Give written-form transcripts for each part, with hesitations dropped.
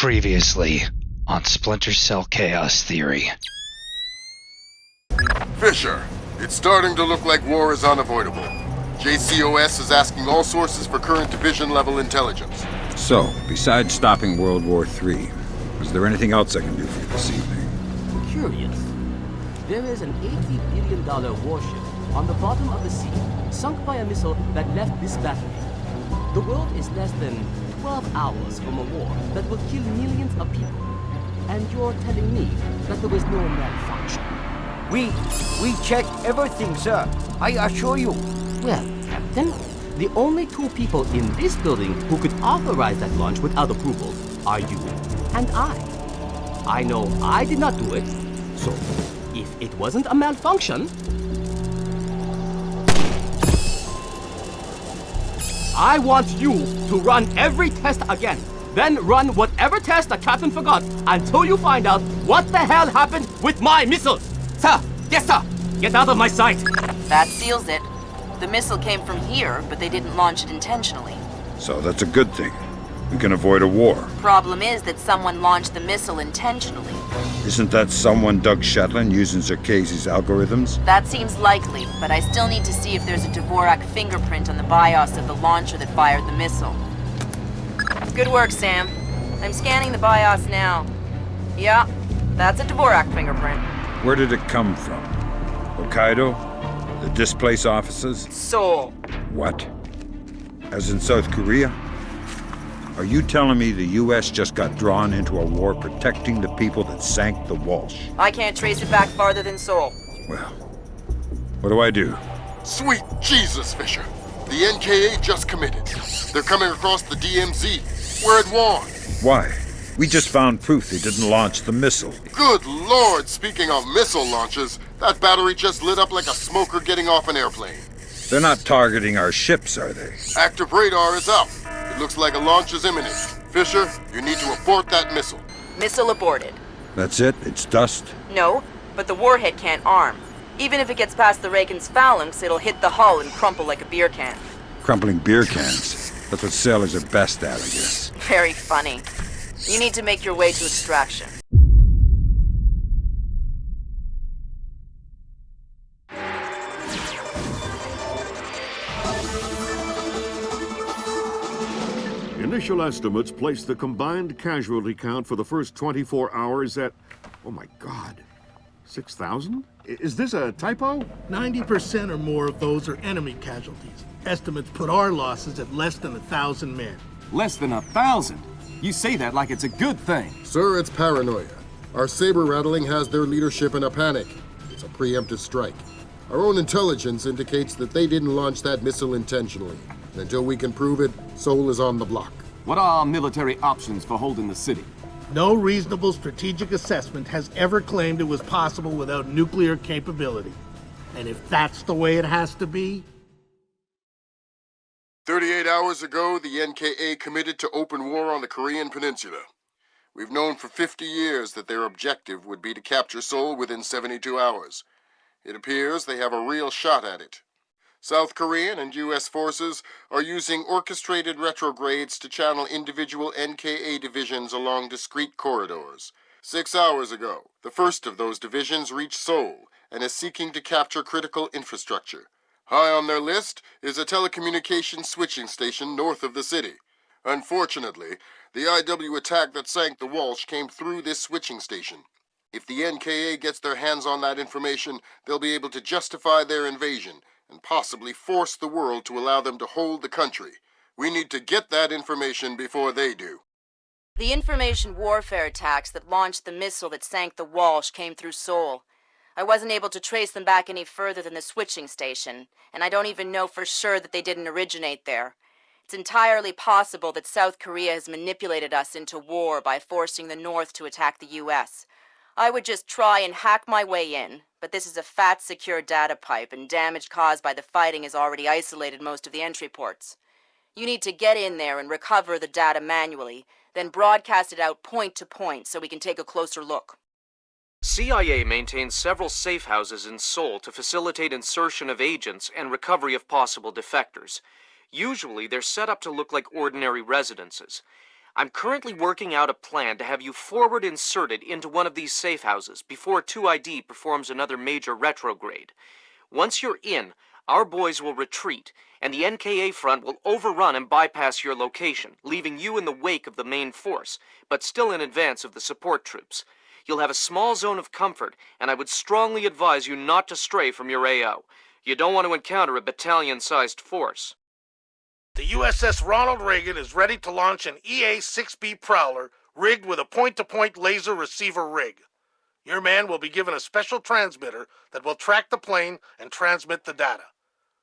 Previously on Splinter Cell Chaos Theory. Fisher, it's starting to look like war is unavoidable. JCOS is asking all sources for current division-level intelligence. So, besides stopping World War III, is there anything else I can do for you this evening? Curious. There is an $80 billion warship on the bottom of the sea, sunk by a missile that left this battery. The world is less than 12 hours from a war that will kill millions of people. And you're telling me that there was no malfunction? We checked everything, sir. I assure you. Well, Captain, the only two people in this building who could authorize that launch without approval are you and I. I know I did not do it, so if it wasn't a malfunction, I want you to run every test again. Then run whatever test the captain forgot until you find out what the hell happened with my missile. Sir! Yes, sir! Get out of my sight! That seals it. The missile came from here, but they didn't launch it intentionally. So that's a good thing. We can avoid a war. Problem is that someone launched the missile intentionally. Isn't that someone Doug Shetland using Zerkese's algorithms? That seems likely, but I still need to see if there's a Dvorak fingerprint on the BIOS of the launcher that fired the missile. Good work, Sam. I'm scanning the BIOS now. Yeah, that's a Dvorak fingerprint. Where did it come from? Hokkaido? The displaced officers? Seoul. What? As in South Korea? Are you telling me the U.S. just got drawn into a war protecting the people that sank the Walsh? I can't trace it back farther than Seoul. Well, what do I do? Sweet Jesus, Fisher. The NKA just committed. They're coming across the DMZ. We're at war. Why? We just found proof they didn't launch the missile. Good Lord, speaking of missile launches, that battery just lit up like a smoker getting off an airplane. They're not targeting our ships, are they? Active radar is up. It looks like a launch is imminent. Fisher, you need to abort that missile. Missile aborted. That's it? It's dust? No, but the warhead can't arm. Even if it gets past the Reagan's phalanx, it'll hit the hull and crumple like a beer can. Crumpling beer cans. That's what sailors are best at, I guess. Very funny. You need to make your way to extraction. Initial estimates place the combined casualty count for the first 24 hours at, oh my God, 6,000? Is this a typo? 90% or more of those are enemy casualties. Estimates put our losses at less than 1,000 men. Less than 1,000? You say that like it's a good thing. Sir, it's paranoia. Our saber rattling has their leadership in a panic. It's a preemptive strike. Our own intelligence indicates that they didn't launch that missile intentionally. And until we can prove it, Seoul is on the block. What are our military options for holding the city? No reasonable strategic assessment has ever claimed it was possible without nuclear capability. And if that's the way it has to be... 38 hours ago, the NKA committed to open war on the Korean Peninsula. We've known for 50 years that their objective would be to capture Seoul within 72 hours. It appears they have a real shot at it. South Korean and U.S. forces are using orchestrated retrogrades to channel individual NKA divisions along discrete corridors. 6 hours ago, the first of those divisions reached Seoul and is seeking to capture critical infrastructure. High on their list is a telecommunications switching station north of the city. Unfortunately, the IW attack that sank the Walsh came through this switching station. If the NKA gets their hands on that information, they'll be able to justify their invasion and possibly force the world to allow them to hold the country. We need to get that information before they do. The information warfare attacks that launched the missile that sank the Walsh came through Seoul. I wasn't able to trace them back any further than the switching station, and I don't even know for sure that they didn't originate there. It's entirely possible that South Korea has manipulated us into war by forcing the North to attack the U.S. I would just try and hack my way in, but this is a fat, secure data pipe, and damage caused by the fighting has already isolated most of the entry ports. You need to get in there and recover the data manually, then broadcast it out point to point so we can take a closer look. CIA maintains several safe houses in Seoul to facilitate insertion of agents and recovery of possible defectors. Usually, they're set up to look like ordinary residences. I'm currently working out a plan to have you forward inserted into one of these safe houses before 2ID performs another major retrograde. Once you're in, our boys will retreat, and the NKA front will overrun and bypass your location, leaving you in the wake of the main force, but still in advance of the support troops. You'll have a small zone of comfort, and I would strongly advise you not to stray from your AO. You don't want to encounter a battalion-sized force. The USS Ronald Reagan is ready to launch an EA-6B Prowler rigged with a point-to-point laser receiver rig. Your man will be given a special transmitter that will track the plane and transmit the data.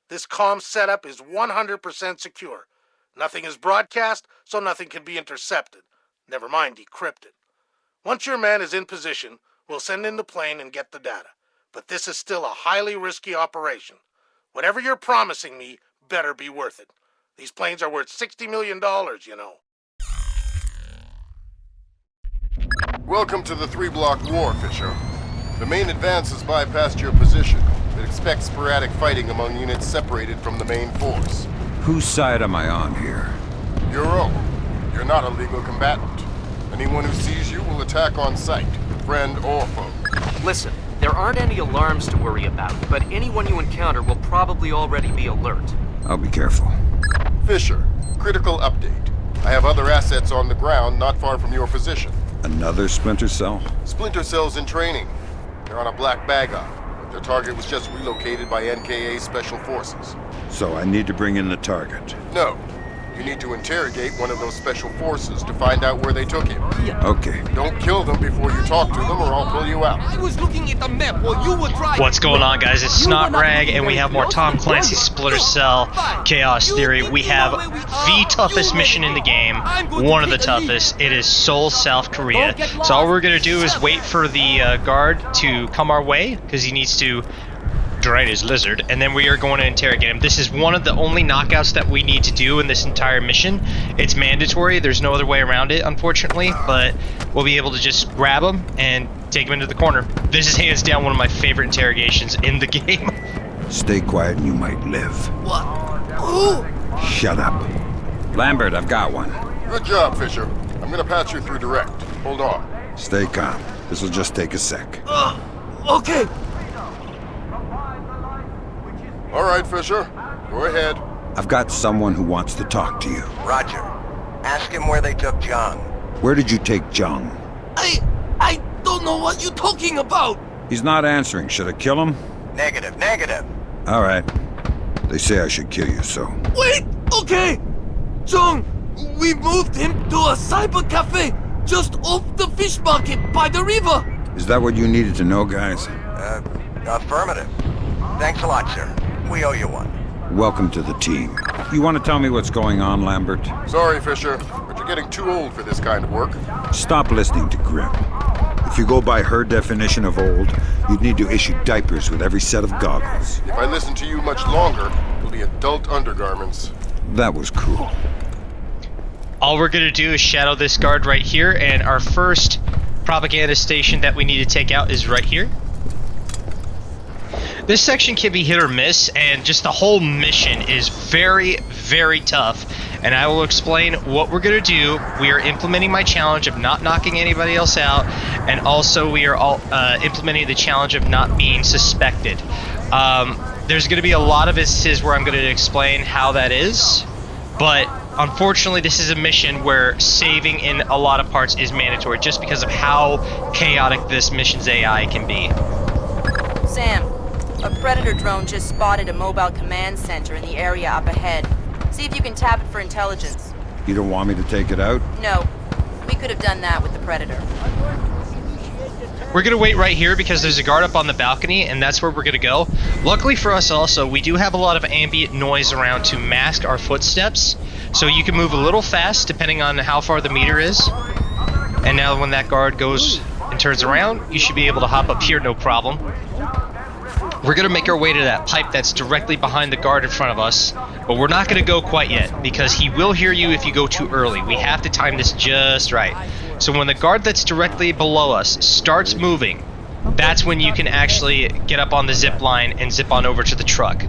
This comm setup is 100% secure. Nothing is broadcast, so nothing can be intercepted. Never mind decrypted. Once your man is in position, we'll send in the plane and get the data. But this is still a highly risky operation. Whatever you're promising me better be worth it. These planes are worth $60 million, you know. Welcome to the 3-block war, Fisher. The main advance has bypassed your position, but expect sporadic fighting among units separated from the main force. Whose side am I on here? Your own. You're not a legal combatant. Anyone who sees you will attack on sight, friend or foe. Listen, there aren't any alarms to worry about, but anyone you encounter will probably already be alert. I'll be careful. Fisher, critical update. I have other assets on the ground not far from your position. Another Splinter cell? Splinter cells in training. They're on a black bag op, but their target was just relocated by NKA Special Forces. So I need to bring in the target? No. You need to interrogate one of those special forces to find out where they took him. Okay. Don't kill them before you talk to them or I'll pull you out. I was looking at the map while you were driving. What's going on, guys? It's Snot Rag, and we have more Tom Clancy's Splinter Cell Chaos Theory. We have the toughest mission in the game, one of the toughest. It is Seoul, South Korea. So all we're going to do is wait for the guard to come our way, because he needs to drain his lizard, and then we are going to interrogate him. This is one of the only knockouts that we need to do in this entire mission. It's mandatory. There's no other way around it, unfortunately, but we'll be able to just grab him and take him into the corner. This is hands down one of my favorite interrogations in the game. Stay quiet and you might live. What? Who? Shut up. Lambert, I've got one. Good job, Fisher. I'm gonna patch you through direct. Hold on. Stay calm. This'll just take a sec. Okay. All right, Fisher. Go ahead. I've got someone who wants to talk to you. Roger. Ask him where they took John. Where did you take Jung? I don't know what you're talking about. He's not answering. Should I kill him? Negative. All right. They say I should kill you, so... Wait, okay. Jung, we moved him to a cyber cafe just off the fish market by the river. Is that what you needed to know, guys? Affirmative. Thanks a lot, sir. We owe you one. Welcome to the team. You want to tell me what's going on, Lambert? Sorry, Fisher, but you're getting too old for this kind of work. Stop listening to Grim. If you go by her definition of old, you'd need to issue diapers with every set of goggles. If I listen to you much longer, it'll be adult undergarments. That was cruel. All we're going to do is shadow this guard right here, and our first propaganda station that we need to take out is right here. This section can be hit or miss, and just the whole mission is very, very tough. And I will explain what we're going to do. We are implementing my challenge of not knocking anybody else out, and also we are all implementing the challenge of not being suspected. There's going to be a lot of instances where I'm going to explain how that is, but unfortunately this is a mission where saving in a lot of parts is mandatory just because of how chaotic this mission's AI can be. Sam, a Predator drone just spotted a mobile command center in the area up ahead. See if you can tap it for intelligence. You don't want me to take it out? No. We could have done that with the Predator. We're going to wait right here because there's a guard up on the balcony, and that's where we're going to go. Luckily for us also, we do have a lot of ambient noise around to mask our footsteps, so you can move a little fast depending on how far the meter is. And now when that guard goes and turns around, you should be able to hop up here no problem. We're going to make our way to that pipe that's directly behind the guard in front of us, but we're not going to go quite yet, because he will hear you if you go too early. We have to time this just right. So when the guard that's directly below us starts moving, that's when you can actually get up on the zip line and zip on over to the truck.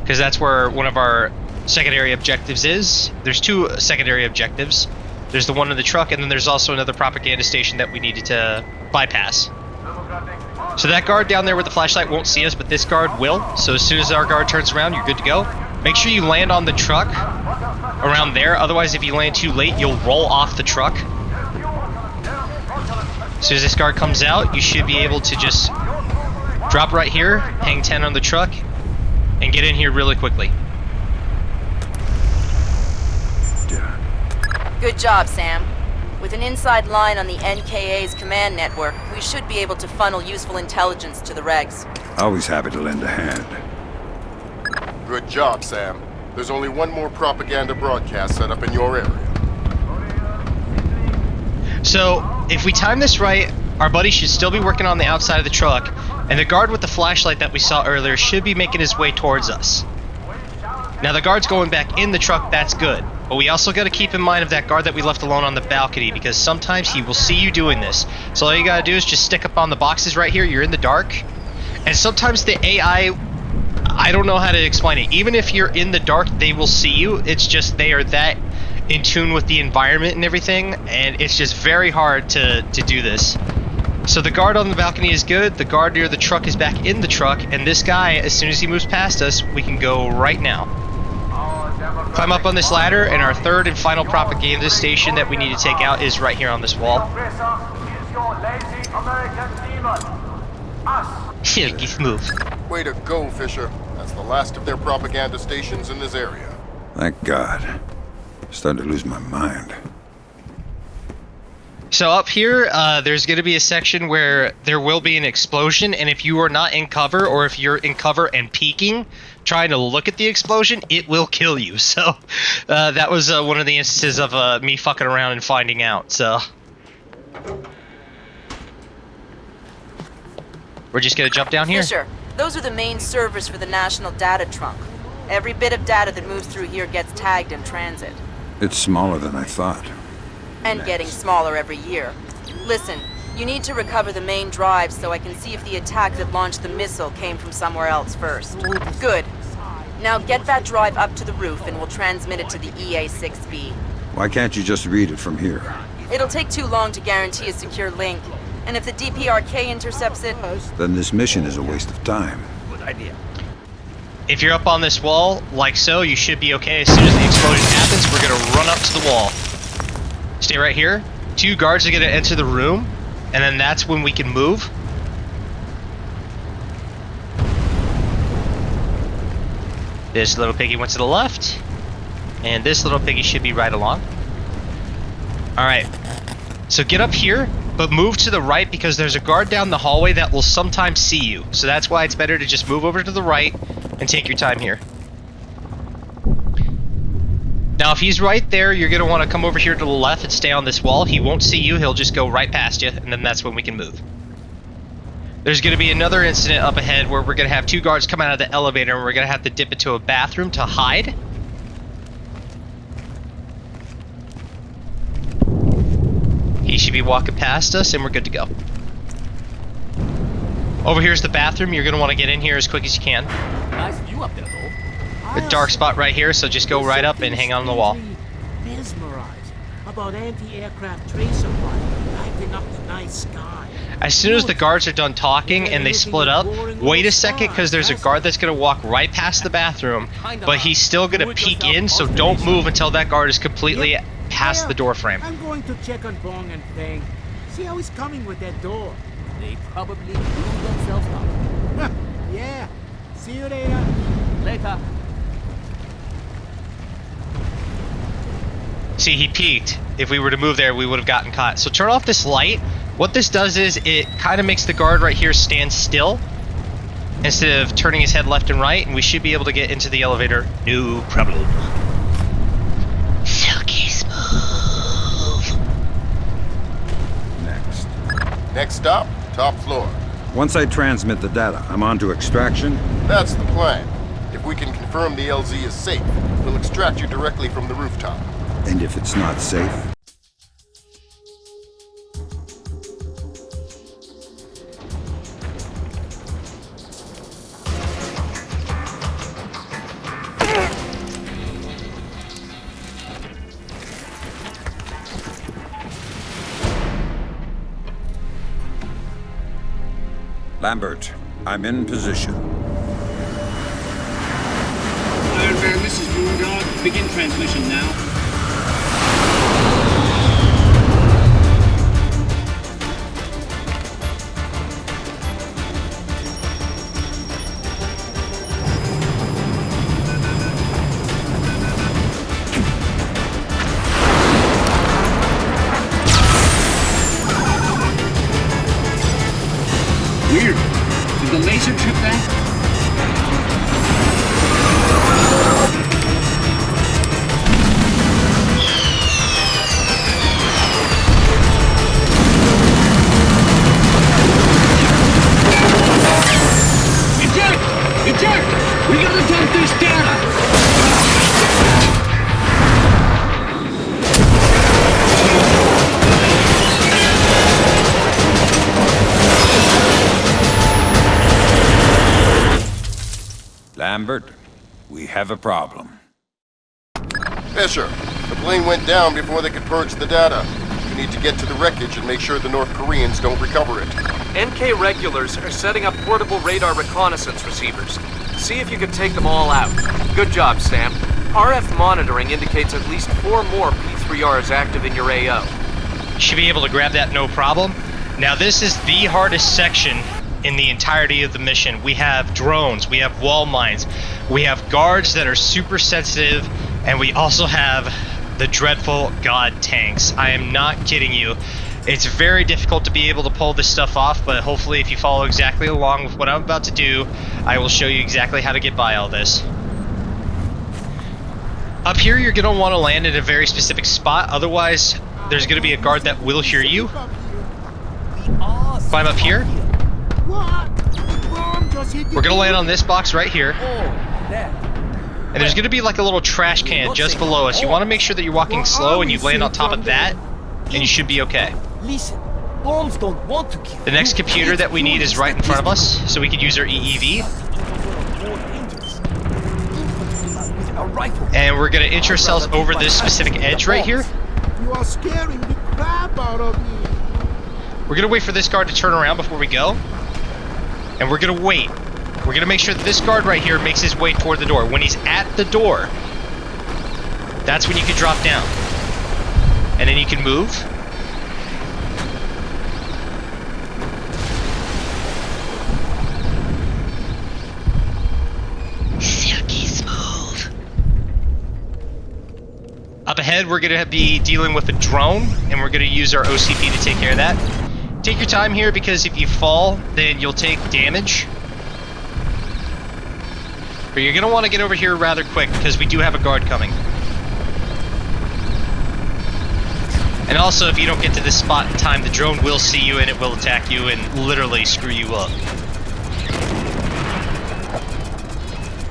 Because that's where one of our secondary objectives is. There's 2 secondary objectives. There's the one in the truck, and then there's also another propaganda station that we needed to bypass. So that guard down there with the flashlight won't see us, but this guard will. So as soon as our guard turns around, you're good to go. Make sure you land on the truck around there. Otherwise, if you land too late, you'll roll off the truck. As soon as this guard comes out, you should be able to just drop right here, hang 10 on the truck, and get in here really quickly. Good job, Sam. With an inside line on the NKA's command network, we should be able to funnel useful intelligence to the regs. Always happy to lend a hand. Good job, Sam. There's only one more propaganda broadcast set up in your area. So, if we time this right, our buddy should still be working on the outside of the truck, and the guard with the flashlight that we saw earlier should be making his way towards us. Now the guard's going back in the truck, that's good. But we also got to keep in mind of that guard that we left alone on the balcony, because sometimes he will see you doing this. So all you got to do is just stick up on the boxes right here, you're in the dark. And sometimes the AI, I don't know how to explain it. Even if you're in the dark, they will see you. It's just they are that in tune with the environment and everything, and it's just very hard to do this. So the guard on the balcony is good, the guard near the truck is back in the truck, and this guy, as soon as he moves past us, we can go right now. Climb up on this ladder, and our third and final propaganda station that we need to take out is right here on this wall. Here, move. Way to go, Fisher. That's the last of their propaganda stations in this area. Thank God. Starting to lose my mind. So up here, there's going to be a section where there will be an explosion, and if you are not in cover, or if you're in cover and peeking, trying to look at the explosion, it will kill you. So that was one of the instances of me fucking around and finding out. So we're just going to jump down here. Fisher, those are the main servers for the National Data Trunk. Every bit of data that moves through here gets tagged in transit. It's smaller than I thought. And getting smaller every year. Listen, you need to recover the main drive so I can see if the attack that launched the missile came from somewhere else first. Good. Now get that drive up to the roof and we'll transmit it to the EA-6B. Why can't you just read it from here? It'll take too long to guarantee a secure link. And if the DPRK intercepts it... Then this mission is a waste of time. Good idea. If you're up on this wall, like so, you should be okay. As soon as the explosion happens, we're going to run up to the wall. Stay right here. 2 guards are going to enter the room, and then that's when we can move. This little piggy went to the left, and this little piggy should be right along. Alright, so get up here, but move to the right because there's a guard down the hallway that will sometimes see you. So that's why it's better to just move over to the right and take your time here. Now, if he's right there, you're going to want to come over here to the left and stay on this wall. He won't see you. He'll just go right past you, and then that's when we can move. There's going to be another incident up ahead where we're going to have 2 guards come out of the elevator, and we're going to have to dip into a bathroom to hide. He should be walking past us, and we're good to go. Over here's the bathroom. You're going to want to get in here as quick as you can. Nice view up there, though. A dark spot right here, so just go right up and hang on the wall. Mesmerized about anti-aircraft tracer fire lighting up the night sky. As soon as the guards are done talking and they split up, wait a second because there's a guard that's going to walk right past the bathroom, but he's still going to peek in, so don't move until that guard is completely past the door frame. I'm going to check on Bong and Feng. See how he's coming with that door. They probably blew themselves up. Yeah. See you later. Later. See, he peeked. If we were to move there, we would have gotten caught. So turn off this light. What this does is it kind of makes the guard right here stand still instead of turning his head left and right, and we should be able to get into the elevator. No problem. Silky smooth. Next. Next stop, top floor. Once I transmit the data, I'm on to extraction? That's the plan. If we can confirm the LZ is safe, we'll extract you directly from the rooftop. And if it's not safe? Lambert, I'm in position. Iron Man, this is Moondog. Begin transmission now. Weird. Did the laser trip that? Eject! We gotta dump this data! Lambert, we have a problem. Fisher, the plane went down before they could purge the data. You need to get to the wreckage and make sure the North Koreans don't recover it. NK regulars are setting up portable radar reconnaissance receivers. See if you can take them all out. Good job, Sam. RF monitoring indicates at least 4 more P3Rs active in your AO. Should be able to grab that no problem. Now this is the hardest section in the entirety of the mission. We have drones, we have wall mines, we have guards that are super sensitive, and we also have the dreadful god tanks. I am not kidding you. It's very difficult to be able to pull this stuff off, but hopefully if you follow exactly along with what I'm about to do, I will show you exactly how to get by all this. Up here, you're going to want to land in a very specific spot, otherwise there's going to be a guard that will hear you. Climb up here. We're going to land on this box right here. And there's going to be like a little trash can just below us. You want to make sure that you're walking slow and you land on top of that, and you should be okay. Listen, bombs don't want to kill. The next computer that we need is right in front of us, so we could use our EEV. And we're going to inch ourselves over this specific edge right here. You are scaring the crap out of me. We're going to wait for this guard to turn around before we go. And we're going to wait. We're going to make sure that this guard right here makes his way toward the door. When he's at the door, that's when you can drop down. And then you can move. Silky smooth. Up ahead, we're going to be dealing with a drone, and we're going to use our OCP to take care of that. Take your time here, because if you fall, then you'll take damage. But you're going to want to get over here rather quick, because we do have a guard coming. And also, if you don't get to this spot in time, the drone will see you and it will attack you and literally screw you up.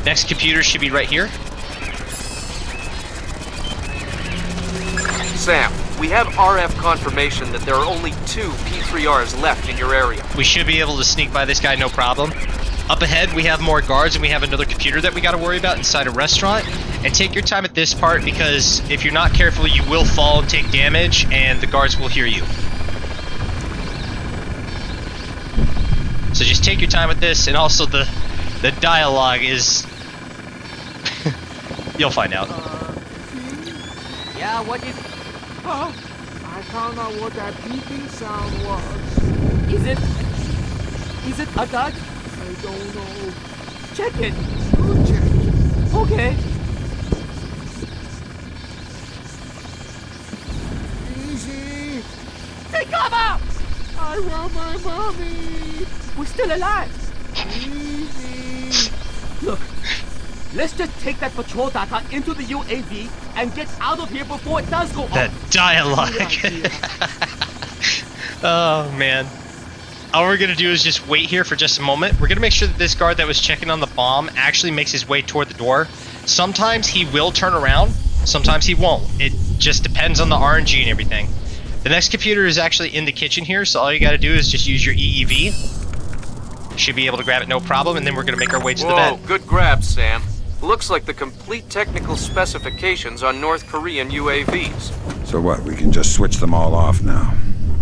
Next computer should be right here. Sam, we have RF confirmation that there are only 2 P3Rs left in your area. We should be able to sneak by this guy, no problem. Up ahead, we have more guards, and we have another computer that we got to worry about inside a restaurant. And take your time at this part, because if you're not careful, you will fall and take damage, and the guards will hear you. So just take your time with this, and also the dialogue is... You'll find out. Yeah, what is... Oh, I found out what that beeping sound was. Is it a dog? I don't know. Check it. You check it. Okay. Easy. Take cover! I want my mommy. We're still alive. Easy. Look, let's just take that patrol data into the UAV and get out of here before it does go off. That dialogue. Oh, man. All we're going to do is just wait here for just a moment. We're going to make sure that this guard that was checking on the bomb actually makes his way toward the door. Sometimes he will turn around. Sometimes he won't. It just depends on the RNG and everything. The next computer is actually in the kitchen here, so all you got to do is just use your EEV. Should be able to grab it no problem, and then we're going to make our way to the bed. Whoa, good grab, Sam. Looks like the complete technical specifications on North Korean UAVs. So what, we can just switch them all off now?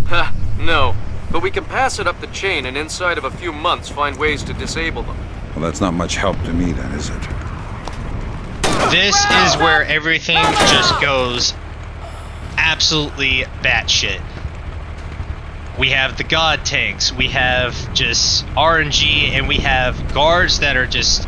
Ha, no. The But we can pass it up the chain and inside of a few months find ways to disable them. Well, that's not much help to me then, is it? This is where everything just goes absolutely batshit. We have the god tanks, we have just RNG, and we have guards that are just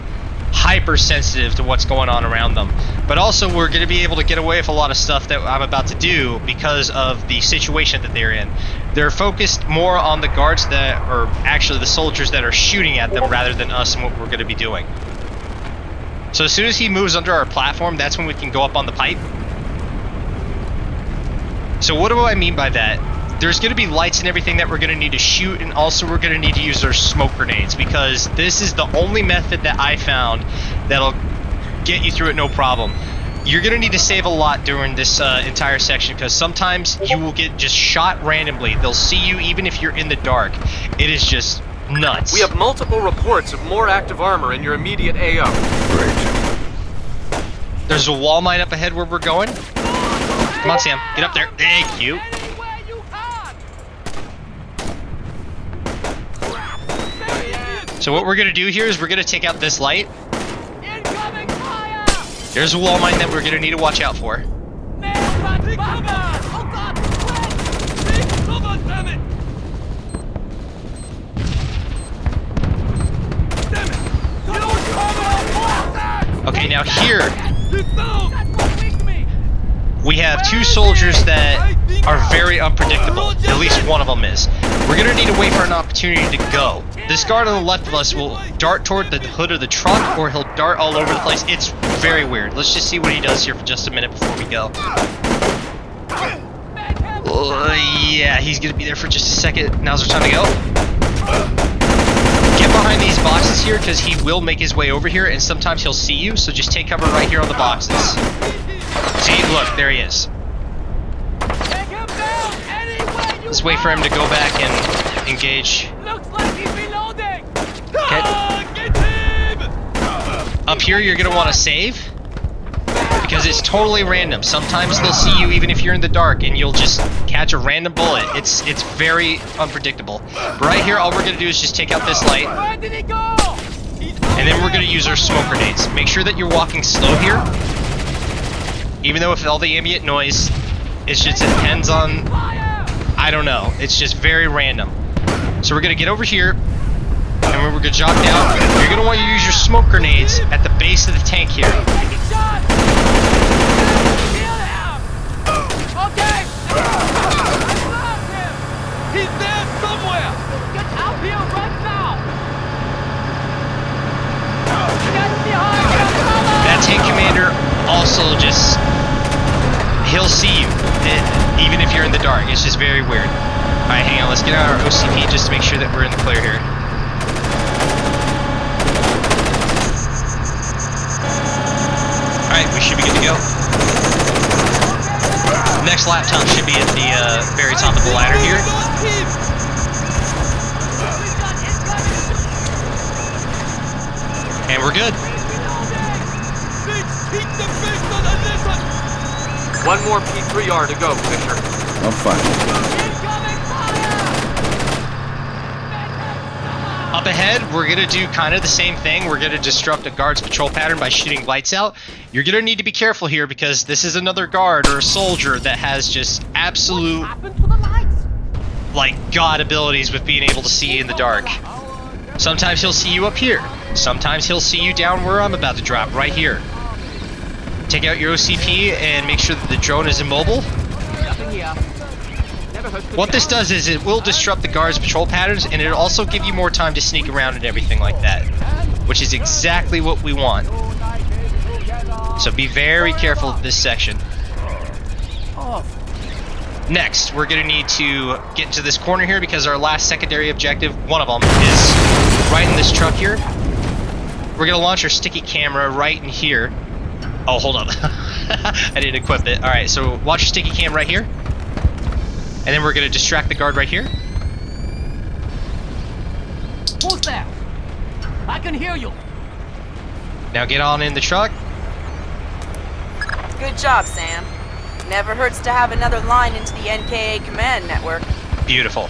hypersensitive to what's going on around them. But also we're going to be able to get away with a lot of stuff that I'm about to do because of the situation that they're in. They're focused more on the guards that are actually the soldiers that are shooting at them rather than us and what we're going to be doing. So as soon as he moves under our platform, that's when we can go up on the pipe. So what do I mean by that? There's going to be lights and everything that we're going to need to shoot, and also we're going to need to use our smoke grenades, because this is the only method that I found that'll get you through it no problem. You're going to need to save a lot during this entire section, because sometimes you will get just shot randomly. They'll see you even if you're in the dark. It is just nuts. We have multiple reports of more active armor in your immediate AO. Great. There's a wall mine up ahead where we're going. Come on, Sam. Get up there. Thank you. So what we're going to do here is we're going to take out this light. There's a wall mine that we're going to need to watch out for. Okay, now here we have two soldiers that are very unpredictable. At least one of them is. We're going to need to wait for an opportunity to go. This guard on the left of us will dart toward the hood of the truck, or he'll dart all over the place. It's very weird. Let's just see what he does here for just a minute before we go. Yeah, he's going to be there for just a second. Now's our time to go. Get behind these boxes here, because he will make his way over here, and sometimes he'll see you, so just take cover right here on the boxes. See, look, there he is. Let's wait for him to go back and engage. Okay. Up here, you're going to want to save, because it's totally random. Sometimes they'll see you even if you're in the dark, and you'll just catch a random bullet. It's very unpredictable. But right here, all we're going to do is just take out this light, and then we're going to use our smoke grenades. Make sure that you're walking slow here, even though with all the ambient noise, it just depends on, I don't know, it's just very random. So we're going to get over here, and we're going to jog down. You're going to want to use your smoke grenades at the base of the tank here. He's there somewhere! Get out here right now! That tank commander also just, he'll see you, even if you're in the dark. It's just very weird. Alright, hang on, let's get out our OCP just to make sure that we're in the clear here. Alright, we should be good to go. Next laptop should be at the very top of the ladder here. And we're good. One more P3R to go, Fisher. I'm fine. Up ahead, we're going to do kind of the same thing. We're going to disrupt a guard's patrol pattern by shooting lights out. You're going to need to be careful here, because this is another guard or a soldier that has just absolute, like, god abilities with being able to see in the dark. Sometimes he'll see you up here. Sometimes he'll see you down where I'm about to drop, right here. Take out your OCP and make sure that the drone is immobile. What this does is it will disrupt the guard's patrol patterns, and it'll also give you more time to sneak around and everything like that, which is exactly what we want. So be very careful of this section. Next, we're going to need to get into this corner here, because our last secondary objective, one of them, is right in this truck here. We're going to launch our sticky camera right in here. Oh, hold up. I didn't equip it. Alright, so watch your sticky cam right here. And then we're going to distract the guard right here. Who's there? I can hear you. Now get on in the truck. Good job, Sam. Never hurts to have another line into the NKA command network. Beautiful.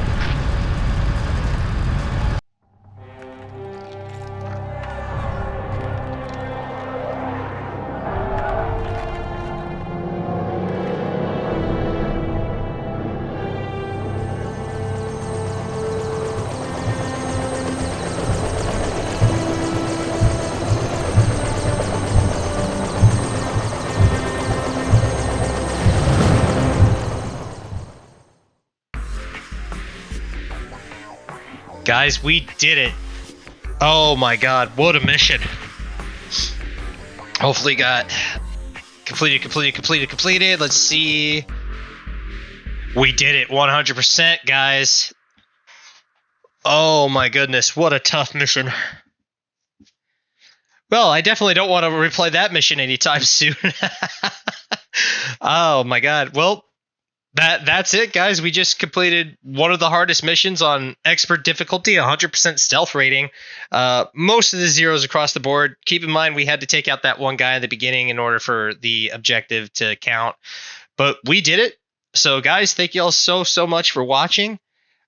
Guys, we did it. Oh my god, what a mission. Hopefully got completed. Let's see. We did it 100%, guys. Oh my goodness, what a tough mission. Well, I definitely don't want to replay that mission anytime soon. Oh my god. Well, that's it, guys. We just completed one of the hardest missions on expert difficulty, 100% stealth rating. Most of the zeros across the board. Keep in mind we had to take out that one guy at the beginning in order for the objective to count. But we did it. So, guys, thank you all so much for watching.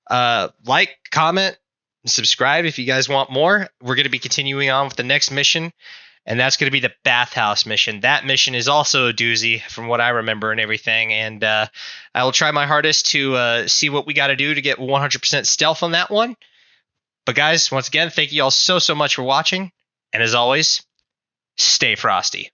Like, comment, and subscribe if you guys want more. We're going to be continuing on with the next mission. And that's going to be the bathhouse mission. That mission is also a doozy from what I remember and everything. And I will try my hardest to see what we got to do to get 100% stealth on that one. But guys, once again, thank you all so much for watching. And as always, stay frosty.